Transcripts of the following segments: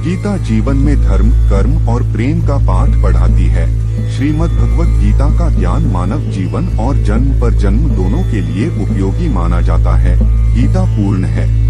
गीता जीवन में धर्म, कर्म और प्रेम का पाठ पढ़ाती है। श्रीमद् भगवत गीता का ज्ञान मानव जीवन और जन्म पर जन्म दोनों के लिए उपयोगी माना जाता है। गीता पूर्ण है,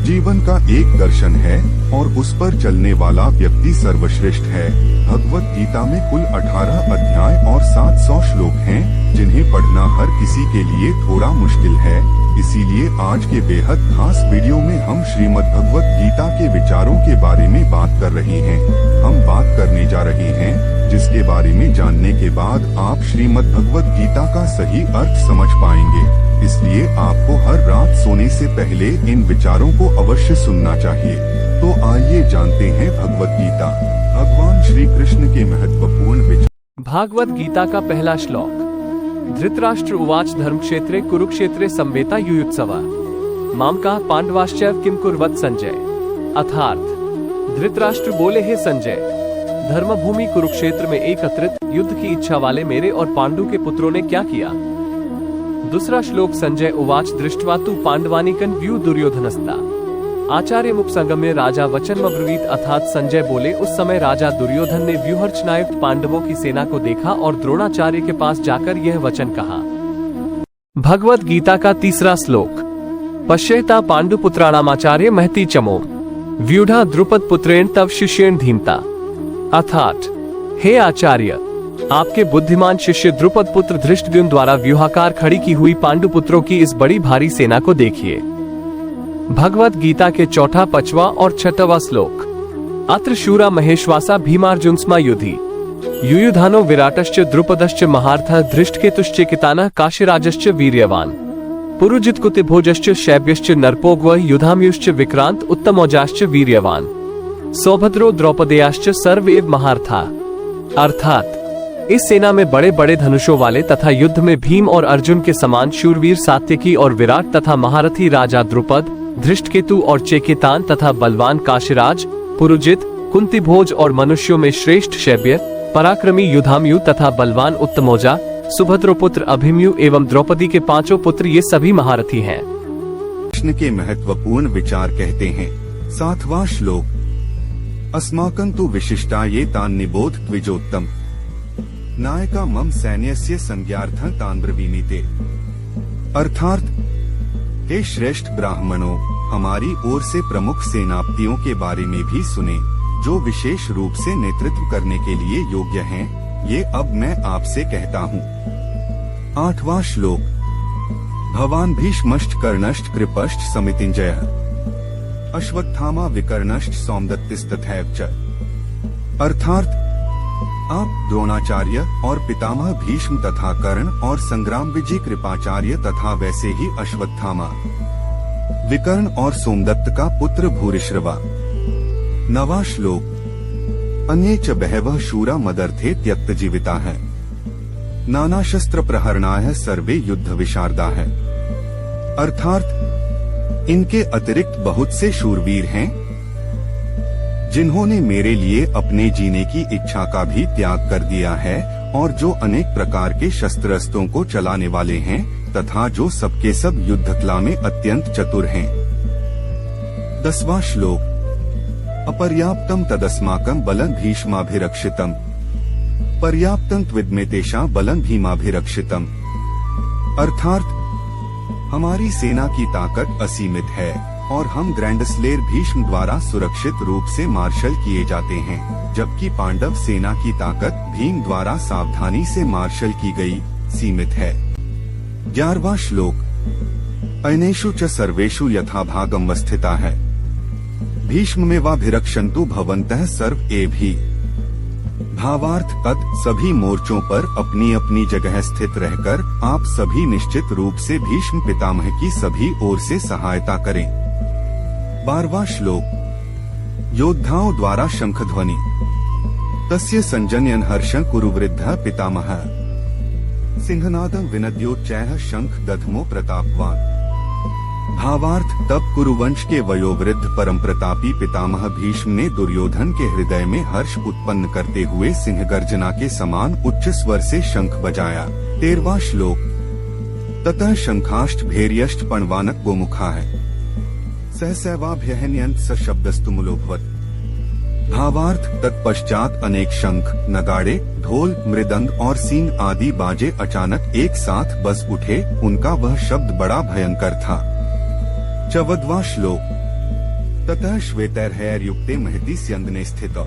जीवन का एक दर्शन है और उस पर चलने वाला व्यक्ति सर्वश्रेष्ठ है। भगवत गीता में कुल 18 अध्याय और 700 श्लोक हैं, जिन्हें पढ़ना हर किसी के लिए थोड़ा मुश्किल है। इसीलिए आज के बेहद खास वीडियो में हम श्रीमद् भगवत गीता के विचारों के बारे में बात कर रहे हैं। हम बात करने जा रहे हैं जिसके बारे में जानने के बाद आप श्रीमद् भगवत गीता का सही अर्थ समझ पाएंगे। इसलिए आपको हर रात सोने से पहले इन विचारों को अवश्य सुनना चाहिए। तो आइए जानते हैं भगवत गीता, भगवान श्री कृष्ण के महत्वपूर्ण विचार। भागवत गीता का पहला श्लोक। धृतराष्ट्र उवाच धर्मक्षेत्रे कुरुक्षेत्रे संवेता युयुत्सवा मामका पांडवाश्चैव किम कुर्वत संजय। अर्थात धृतराष्ट्र बोले, हे संजय, धर्मभूमि कुरुक्षेत्र में एकत्रित युद्ध की इच्छा वाले मेरे और पांडु के पुत्रों ने क्या किया। दूसरा श्लोक। संजय उवाच दृष्ट्वा तु पांडवानीकन व्यू दुर्योधनस्ता आचार्य मुपसंगम्य राजा वचन अब्रवीत। अर्थात संजय बोले, उस समय राजा दुर्योधन ने व्यूहर्चनायुक्त पांडवों की सेना को देखा और द्रोणाचार्य के पास जाकर यह वचन कहा। भगवत गीता का तीसरा श्लोक। पश्येता पांडुपुत्राणामाचार्य महती चमो व्यूढ़ा द्रुपद पुत्रेण तव शिष्येण धीमता। अर्थात, हे आचार्य, आपके बुद्धिमान शिष्य द्रुपद पुत्र धृष्टद्युम्न द्वारा व्यूहाकार खड़ी की हुई पांडु पुत्रों की इस बड़ी भारी सेना को देखिए। भगवत गीता के चौथा, पांचवा और छठवां श्लोक। अत्र शूरा महेश्वासा भीमार्जुनस्मा युधि युयुधानो विराटश्च द्रुपदश्च महारथः धृष्टकेतुश्चेकितानः काशीराजश्च वीर्यवान पुरुजित कुतिभोजश्च शैब्यश्च नरपोग्वः युधाम्युश्च विक्रांत उत्तमौजाश्च वीर्यवान सौभद्रो द्रौपदेयाश्च सर्व एव महारथा। अर्थात, इस सेना में बड़े बड़े धनुषों वाले तथा युद्ध में भीम और अर्जुन के समान शूरवीर सात्यकी और विराट तथा महारथी राजा द्रुपद, धृष्टकेतु और चेकितान तथा बलवान काशीराज, पुरुजित, कुंतीभोज और मनुष्यों में श्रेष्ठ शैब्य, पराक्रमी युधाम्यु तथा बलवान उत्तमौजा, सुभद्रोपुत्र अभिमन्यु एवं द्रौपदी के पांचों पुत्र ये सभी महारथी हैं। कृष्ण के महत्वपूर्ण विचार कहते हैं। 7वां श्लोक। अस्माकं तु विशिष्टा ये तान् निबोध द्विजोत्तम नायका मम सैन्यस्य संज्ञार्थं तान् ब्रवीमीते। अर्थात, हे श्रेष्ठ ब्राह्मणों, हमारी ओर से प्रमुख सेनापतियों के बारे में भी सुने, जो विशेष रूप से नेतृत्व करने के लिए योग्य हैं। ये अब मैं आपसे कहता हूँ। 8वां श्लोक। भवान भीष्मश्च कर्णश्च कृपश्च समितिञ्जयः अश्वत्थामा विकर्णश्च सौमदत्तिस्तथैव च। अर्थात, आप द्रोणाचार्य और पितामह भीष्म तथा कर्ण और संग्राम विजय कृपाचार्य तथा वैसे ही अश्वत्थामा, विकर्ण और सोमदत्त का पुत्र भूरिश्रवा। 9वां श्लोक। अन्ये च बहवः शूरा मदर्थे त्यक्तजीविता है नाना शस्त्र प्रहरणाय सर्वे युद्ध विशारदा है। अर्थात, इनके अतिरिक्त बहुत से शूरवीर हैं जिन्होंने मेरे लिए अपने जीने की इच्छा का भी त्याग कर दिया है और जो अनेक प्रकार के शस्त्रास्त्रों को चलाने वाले हैं तथा जो सबके सब युद्धकला में अत्यंत चतुर हैं। 10वां श्लोक। अपर्याप्तम तदस्माकं बलं भीष्माभिरक्षितम् पर्याप्तं त्विद्मेतेषां बलं भीमाभिरक्षितम्। अर्थात, हमारी सेना की ताकत असीमित है और हम ग्रैंडस्लेर भीष्म द्वारा सुरक्षित रूप से मार्शल किए जाते हैं, जबकि पांडव सेना की ताकत भीम द्वारा सावधानी से मार्शल की गई सीमित है। 11वां श्लोक। अनेषु च सर्वेषु यथाभागम स्थिता है भीष्ममेवाभिरक्षन्तु भवन्तः सर्व एव हि। भावार्थ, सभी मोर्चों पर अपनी अपनी जगह स्थित रहकर आप सभी निश्चित रूप से भीष्म पितामह की सभी ओर से सहायता करें। 12वां श्लोक। योद्धाओं द्वारा शंखध्वनि तस्य संजनयन् हर्षं कुरुवृद्धः पितामहः सिंहनादं विनद्योच्चैः शंख दधमो प्रतापवान। भावार्थ, तब कुरुवंश के वयोवृद्ध परम प्रतापी पितामह भीष्म ने दुर्योधन के हृदय में हर्ष उत्पन्न करते हुए सिंह गर्जना के समान उच्च स्वर से शंख बजाया। 13वां श्लोक। ततः शंखाष्ट भैर्यष्ट पणवानक गोमुखा है सहसैवाभ्यहन्यंत स शब्दस्तुमुलोभवत्। भावार्थ तत्पश्चात अनेक शंख, नगाड़े, ढोल, मृदंग और सींग आदि बाजे अचानक एक साथ बज उठे। उनका वह शब्द बड़ा भयंकर था। 14वां श्लोक। ततः श्वेतैर्हैर्युक्ते महति स्यंदने स्थित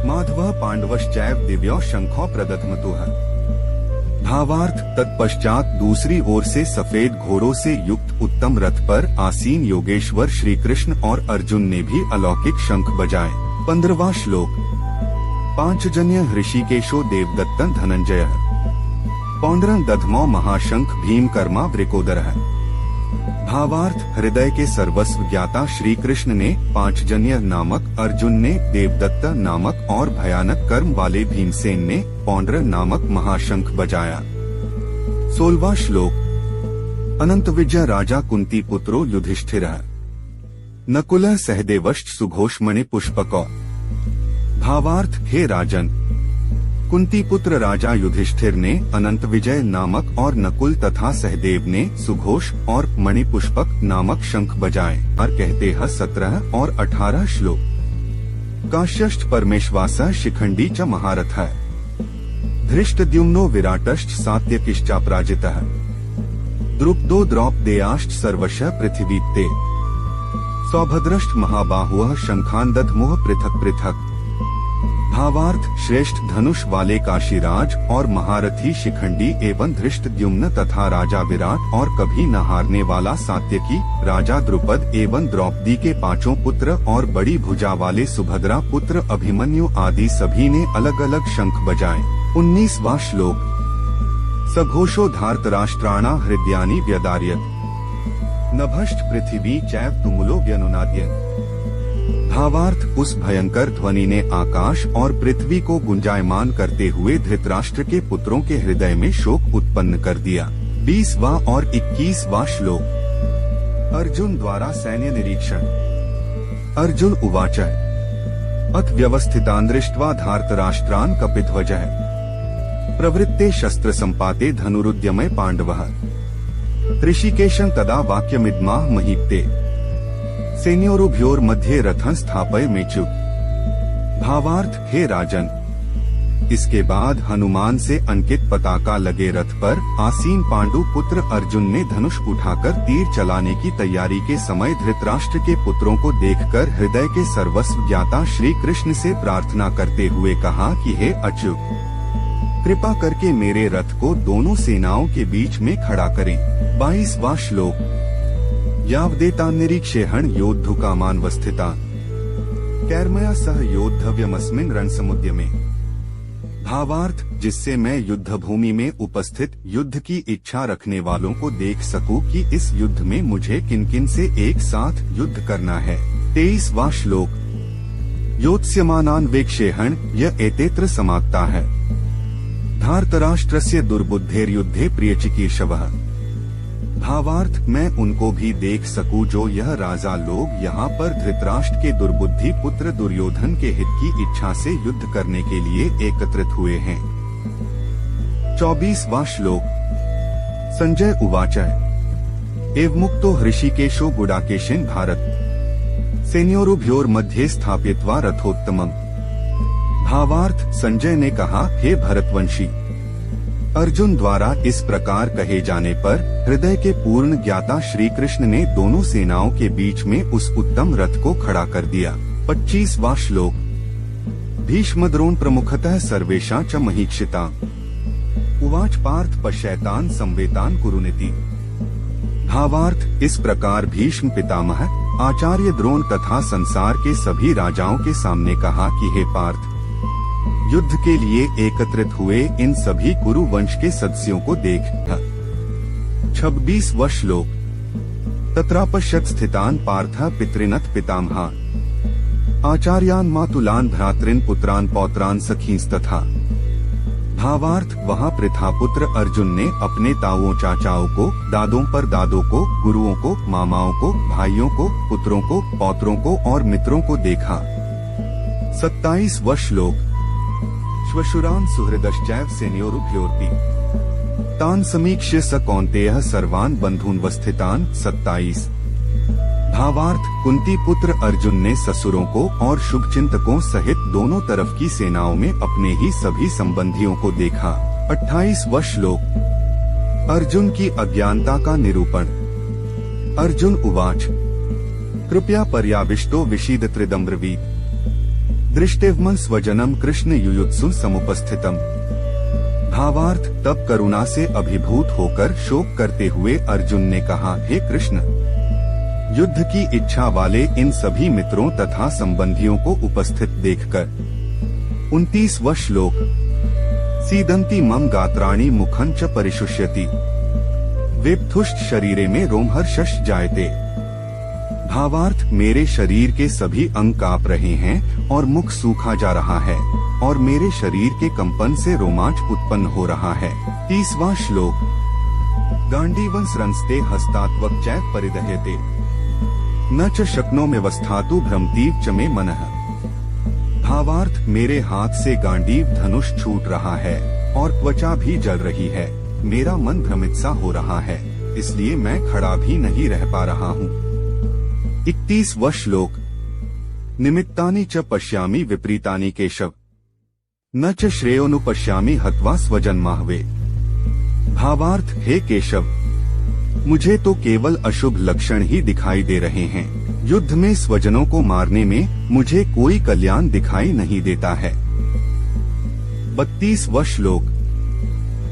माधवः पांडवश्चैव दिव्यो शंखो प्रदध्मतुः। भावार्थ तत्पश्चात दूसरी ओर से सफेद घोड़ों से युक्त उत्तम रथ पर आसीन योगेश्वर श्री कृष्ण और अर्जुन ने भी अलौकिक शंख बजाए। 15वां श्लोक। पांचजन्य ऋषिकेशो देवदत्तं धनंजयः पौंड्रं दध्मो महाशंख भीमकर्मा वृकोदरः। भावार्थ हृदय के सर्वस्व ज्ञाता श्री कृष्ण ने, पांचजन्य नामक अर्जुन ने, देवदत्त नामक और भयानक कर्म वाले भीमसेन ने पौंड्र नामक महाशंख बजाया। 16वां श्लोक। अनंत विजय राजा कुंती पुत्रो युधिष्ठिरः नकुलः सहदेवश्च सुघोषमणि पुष्पको। भावार्थ हे राजन, कुंती पुत्र राजा युधिष्ठिर ने अनंत विजय नामक और नकुल तथा सहदेव ने सुघोष और मणिपुष्पक नामक शंख बजाए। और कहते हैं 17 और 18 श्लोक। काश्यश्च परमेश्वासः शिखंडी च महारथः धृष्टद्युम्नो विराटश्च सात्यकिश्चापराजितः द्रुपदो द्रौपदेयाश्च सर्वशः पृथिवीत्ते सौभद्रश्च महाबाहुः शंखान् दध्मुः पृथक पृथक। भावार्थ श्रेष्ठ धनुष वाले काशीराज और महारथी शिखंडी एवं धृष्टद्युम्न तथा राजा विराट और कभी न हारने वाला सात्यकी, राजा द्रुपद एवं द्रौपदी के 5 पुत्र और बड़ी भुजा वाले सुभद्रा पुत्र अभिमन्यु आदि सभी ने अलग अलग शंख बजाए। 19वां श्लोक। सघोषो धार्तराष्ट्राणा हृदयानि व्यदार्यत् नभश्च पृथिवी चैव तुमुलो व्यनुनाद्यन्। भावार्थ उस भयंकर ध्वनि ने आकाश और पृथ्वी को गुंजायमान करते हुए धृतराष्ट्र के पुत्रों के हृदय में शोक उत्पन्न कर दिया। 20वां और 21वां श्लोक। अर्जुन द्वारा सैन्य निरीक्षण। अर्जुन उवाच अथ व्यवस्थितान् दृष्ट्वा धार्तराष्ट्रान् कपिध्वजः प्रवृत्ते शस्त्र संपाते धनुरुद्यमे पांडवः ऋषिकेशं तदा वाक्यमिदमाह महीप्ते सैन्योरुभयोर मध्ये रथं स्थापय मेचु। भावार्थ हे राजन, इसके बाद हनुमान से अंकित पताका लगे रथ पर आसीन पांडु पुत्र अर्जुन ने धनुष उठाकर तीर चलाने की तैयारी के समय धृतराष्ट्र के पुत्रों को देखकर हृदय के सर्वस्व ज्ञाता श्री कृष्ण से प्रार्थना करते हुए कहा कि हे अच्युत, कृपा करके मेरे रथ को दोनों सेनाओं के बीच में खड़ा करें। 22वां श्लोक। यावदेतान् निरीक्षेहन् योद्धुकामानवस्थितान् कैर्मया सह योद्धव्यमस्मिन् रणसमुद्यमे। भावार्थ जिससे मैं युद्ध भूमि में उपस्थित युद्ध की इच्छा रखने वालों को देख सकूं कि इस युद्ध में मुझे किन किन से एक साथ युद्ध करना है। 23वां श्लोक। योत्स्यमानान् वेक्षेहन् य एतेत्र समाप्ता है धार्तराष्ट्रस्य दुर्बुद्धेर्युद्धे प्रियचिकीर्षवः। भावार्थ मैं उनको भी देख सकूं जो यह राजा लोग यहाँ पर धृतराष्ट्र के दुर्बुद्धि पुत्र दुर्योधन के हित की इच्छा से युद्ध करने के लिए एकत्रित हुए हैं। 24वां श्लोक। संजय उवाच एवमुक्तो हृषिकेशो गुडाकेशेन भारत सैन्योरुभयोर मध्ये स्थापयित्वा रथोत्तमम्। भावार्थ संजय ने कहा, हे भरतवंशी, अर्जुन द्वारा इस प्रकार कहे जाने पर हृदय के पूर्ण ज्ञाता श्री कृष्ण ने दोनों सेनाओं के बीच में उस उत्तम रथ को खड़ा कर दिया। 25वां श्लोक। भीष्मद्रोण प्रमुखतः सर्वेषां च महीक्षिता उवाच पार्थ पश्यैतान् संवेतान् कुरुनिति। भावार्थ इस प्रकार भीष्म पितामह, आचार्य द्रोण तथा संसार के सभी राजाओं के सामने कहा कि हे पार्थ, युद्ध के लिए एकत्रित हुए इन सभी कुरु वंश के सदस्यों को देख। 26वां श्लोक। तत्रापश्यत् स्थितान् पार्थः पितॄनथ पितामहान् आचार्यान् मातुलान् भ्रातॄन् पुत्रान् पौत्रान् सखींस्तथा। भावार्थ वहाँ प्रथापुत्र अर्जुन ने अपने ताऊओं चाचाओं को, दादों पर दादों को, गुरुओं को, मामाओं को, भाइयों को, पुत्रों को, पौत्रों को और मित्रों को देखा। 27वां श्लोक। श्वशुरान् सुहृदश्चैव सेनयोरुभयोरपि तान् समीक्ष्य स कौन्तेयः सर्वान् बन्धून् वस्थितान्। 27। भावार्थ, कुंती पुत्र अर्जुन ने ससुरों को और शुभचिंतकों सहित दोनों तरफ की सेनाओं में अपने ही सभी संबंधियों को देखा। 28वां श्लोक। अर्जुन की अज्ञानता का निरूपण। अर्जुन उवाच कृपया पर्याविष्टो विषीदत्रिदम्ब्रवीत् दृष्टिवमन स्वजनम कृष्ण युयुत्सु समुपस्थितम। भावार्थ, तब करुणा से अभिभूत होकर शोक करते हुए अर्जुन ने कहा, हे कृष्ण, युद्ध की इच्छा वाले इन सभी मित्रों तथा संबंधियों को उपस्थित देखकर। 29वां श्लोक। सीदंती मम गात्राणि मुखं च परिशुष्यति वेप्थुष्ट शरीरे में रोमहर्षश जायते। भावार्थ, मेरे शरीर के सभी अंग कांप रहे हैं और मुख सूखा जा रहा है और मेरे शरीर के कंपन से रोमांच उत्पन्न हो रहा है। 30वां श्लोक। गांडीवं स्रंस्ते हस्तात्वक चैव परिदह्यते न च शक्नोम्यवस्थातु भ्रमतीव च मे मनः। भावार्थ, मेरे हाथ से गांडीव धनुष छूट रहा है और त्वचा भी जल रही है। मेरा मन भ्रमित सा हो रहा है, इसलिए मैं खड़ा भी नहीं रह पा रहा हूँ। 31वां श्लोक। निमित्तानि च पश्यामि विपरीतानि केशव न च श्रेयोनुपश्यामि हत्वा स्वजन्माहवे। भावार्थ, हे केशव, मुझे तो केवल अशुभ लक्षण ही दिखाई दे रहे हैं। युद्ध में स्वजनों को मारने में मुझे कोई कल्याण दिखाई नहीं देता है। 32वां श्लोक।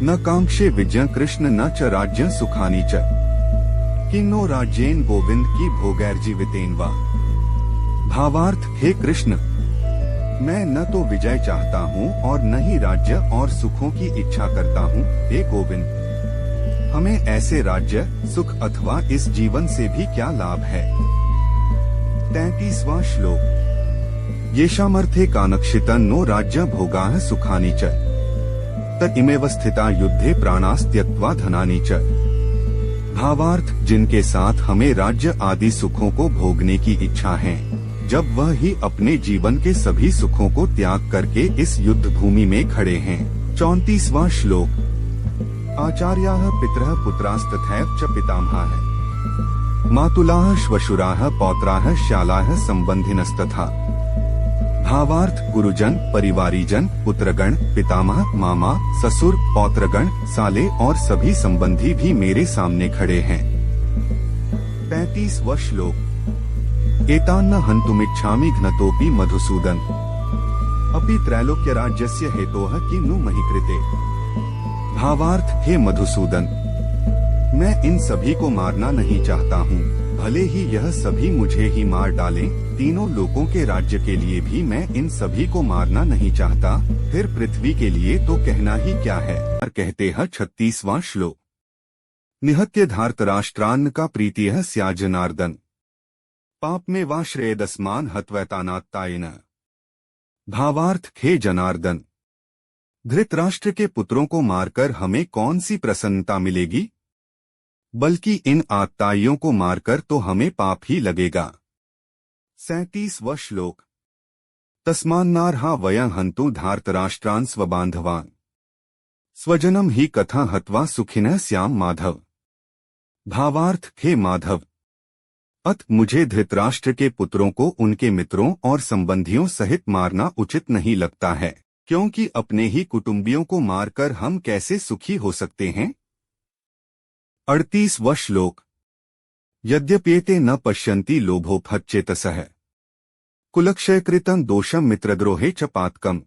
न कांक्षे विजय कृष्ण न च राज्य सुखानि च किन्नो राज्येन गोविंद की भोगैर्जीवितेन वा। भावार्थ, हे कृष्ण, मैं न तो विजय चाहता हूँ और न ही राज्य और सुखों की इच्छा करता हूँ। हे गोविंद, हमें ऐसे राज्य सुख अथवा इस जीवन से भी क्या लाभ है। 33वां श्लोक। येषामर्थे कानक्षितं नो राज्य भोगाः सुखानि च तदिमेव स्थिता युद्धे प्राणास्त्यक्त्वा धनानि च। भावार्थ, जिनके साथ हमें राज्य आदि सुखों को भोगने की इच्छा है, जब वह ही अपने जीवन के सभी सुखों को त्याग करके इस युद्ध भूमि में खड़े हैं। 34वां श्लोक। आचार्याः पितरः पुत्रास्तथैव च पितामहाः मातुलाः श्वशुराः पौत्राः श्यालाः संबंधिनस्तथा। भावार्थ, गुरुजन, परिवारीजन, पुत्रगण, पितामह, मामा, ससुर, पौत्रगण, साले और सभी संबंधी भी मेरे सामने खड़े हैं। 35वां श्लोक। एतान्न हन्तुमिच्छामि घ्नतोऽपि मधुसूदन अपि त्रैलोक्य राज्यस्य हेतोः किन्नु महि कृते। भावार्थ, हे मधुसूदन, मैं इन सभी को मारना नहीं चाहता हूँ, भले ही यह सभी मुझे ही मार डालें। तीनों लोकों के राज्य के लिए भी मैं इन सभी को मारना नहीं चाहता, फिर पृथ्वी के लिए तो कहना ही क्या है। और कहते हैं 36वां श्लोक। निहत्य धार्तराष्ट्रान्न का प्रीतियः स्या जनार्दन पाप में वा श्रेयदस्मान हत्वैतानात्तायेन। भावार्थ, हे जनार्दन, धृतराष्ट्र के पुत्रों को मारकर हमें कौन सी प्रसन्नता मिलेगी, बल्कि इन आत्ताइयों को मारकर तो हमें पाप ही लगेगा। 37वां श्लोक। तस्मान्नार्हा वयं हन्तु धार्तराष्ट्रान् स्वबान्धवान् स्वजनम ही कथा हत्वा सुखिनः स्याम माधव। भावार्थ, हे माधव, अत मुझे धृतराष्ट्र के पुत्रों को उनके मित्रों और संबंधियों सहित मारना उचित नहीं लगता है, क्योंकि अपने ही कुटुंबियों को मारकर हम कैसे सुखी हो सकते हैं। 38वां श्लोक। यद्यप्येते न पश्यन्ति लोभोपहतचेतसः कुलक्षयकृतं दोषं मित्रद्रोहे च पातकम्।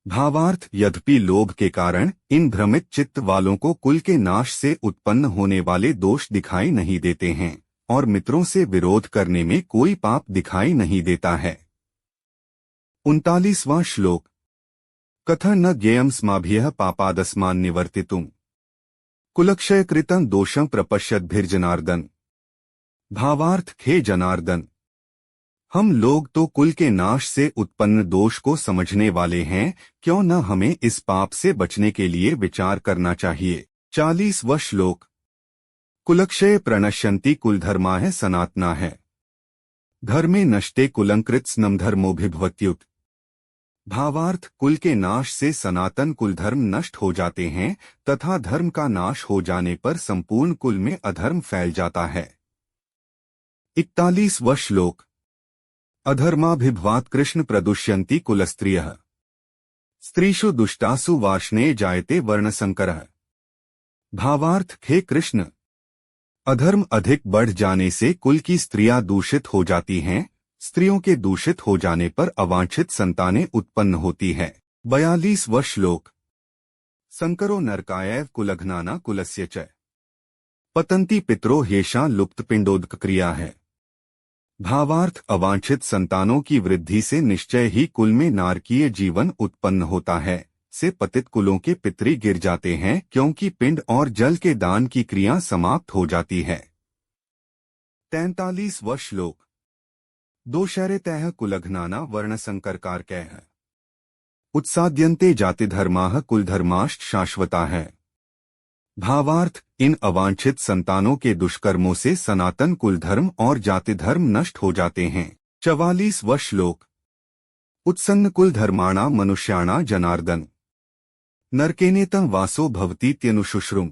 भावार्थ, यद्यपि लोभ के कारण इन भ्रमित चित्त वालों को कुल के नाश से उत्पन्न होने वाले दोष दिखाई नहीं देते हैं और मित्रों से विरोध करने में कोई पाप दिखाई नहीं देता है। 39वां श्लोक। कथं न ज्ञेयं स्माभिः पापादस्मान् निवर्तितुम् कुलक्षयकृतं दोषं प्रपश्यद्भिर्जनार्दन। भावार्थ, हे जनार्दन, हम लोग तो कुल के नाश से उत्पन्न दोष को समझने वाले हैं, क्यों न हमें इस पाप से बचने के लिए विचार करना चाहिए। 40वां श्लोक। कुलक्षय प्रणश्यन्ति कुलधर्माः सनातनाः धर्मे नष्टे कुलंकृत्स्नं धर्मोभिभवत्युत। भावार्थ, कुल के नाश से सनातन कुल धर्म नष्ट हो जाते हैं तथा धर्म का नाश हो जाने पर संपूर्ण कुल में अधर्म फैल जाता है। 41वां श्लोक। अधर्माभिभवात् कृष्ण प्रदुष्यन्ति कुलस्त्रियः स्त्रीषु दुष्टासु वार्ष्णे जायते वर्णसंकरः। भावार्थ, हे कृष्ण, अधर्म अधिक बढ़ जाने से कुल की स्त्रियां दूषित हो जाती हैं। स्त्रियों के दूषित हो जाने पर अवांछित संतानें उत्पन्न होती है। 42वां श्लोक। संकरो नरकायैव कुलघ्नाना कुलस्य च पतंती पितरो हेषा लुप्त पिंडोदक क्रिया है। भावार्थ, अवांछित संतानों की वृद्धि से निश्चय ही कुल में नारकीय जीवन उत्पन्न होता है। से पतित कुलों के पितरी गिर जाते हैं, क्योंकि पिंड और जल के दान की क्रिया समाप्त हो जाती है। 43वां श्लोक। दोषैरेतैः कुलघ्नाना वर्णसंकरकारकैः उत्साद्यन्ते जातिधर्माः कुलधर्माश्च शाश्वता है। भावार्थ, इन अवांछित संतानों के दुष्कर्मों से सनातन कुलधर्म और जातिधर्म नष्ट हो जाते हैं। 44वां श्लोक। उत्सन्न कुलधर्माणा मनुष्याणा जनार्दन नरकेनेतं वासो भवतीत्यनुशुश्रुम।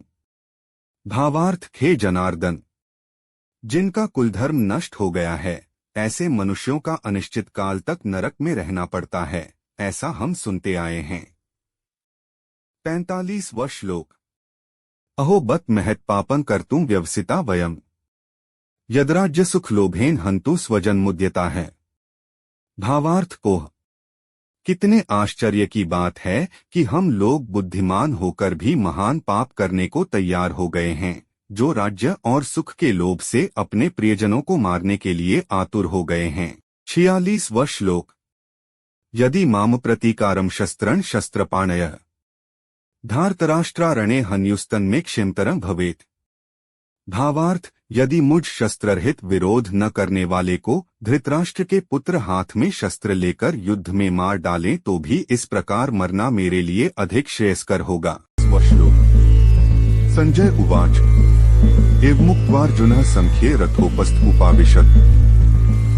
भावार्थ, हे जनार्दन, जिनका कुलधर्म नष्ट हो गया है, ऐसे मनुष्यों का अनिश्चित काल तक नरक में रहना पड़ता है, ऐसा हम सुनते आए हैं। 45वां श्लोक। अहो बत महत् पापं कर्तुं व्यवसिता वयम् यद्राज्य सुख लोभेन हन्तु स्वजन्मुद्यता है। भावार्थ, कोह, कितने आश्चर्य की बात है कि हम लोग बुद्धिमान होकर भी महान पाप करने को तैयार हो गए हैं, जो राज्य और सुख के लोभ से अपने प्रियजनों को मारने के लिए आतुर हो गए हैं। 46वां श्लोक। यदि माम प्रतीकारम शस्त्रं शस्त्रपाणयः धार्तराष्ट्रारणे हन्युस्तन्मे क्षिमतरं भवेत्। भावार्थ, यदि मुझ शस्त्ररहित विरोध न करने वाले को धृतराष्ट्र के पुत्र हाथ में शस्त्र लेकर युद्ध में मार डालें तो भी इस प्रकार मरना मेरे लिए अधिक श्रेयस्कर होगा। संजय उवाच। एवमुक्त्वार्जुनः संख्ये रथोपस्थ उपाविशत्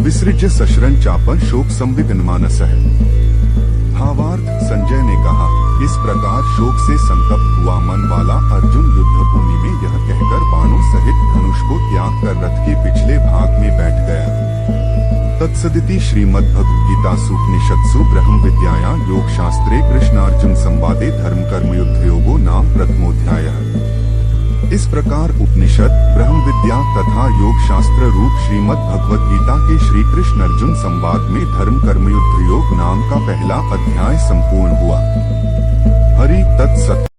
विसृज्य सशरं चापं शोक संविघ्नमानसः। भावार्थ, संजय ने कहा, इस प्रकार शोक से संतप्त हुआ मन वाला अर्जुन युद्ध भूमि में यह कहकर बाणों सहित धनुष को त्याग कर रथ के पिछले भाग में बैठ गया। तत्सदिति श्रीमद्भगवद्गीतासु उपनिषत्सु ब्रह्म विद्यायां योग शास्त्रे कृष्णार्जुन संवादे धर्म कर्म युद्ध योगो नाम प्रथमोध्यायः। इस प्रकार उपनिषद, ब्रह्म विद्या तथा योग शास्त्र रूप श्रीमद् भगवद गीता के श्री कृष्ण अर्जुन संवाद में धर्म कर्म युद्ध योग नाम का पहला अध्याय संपूर्ण हुआ। हरि तत्सत।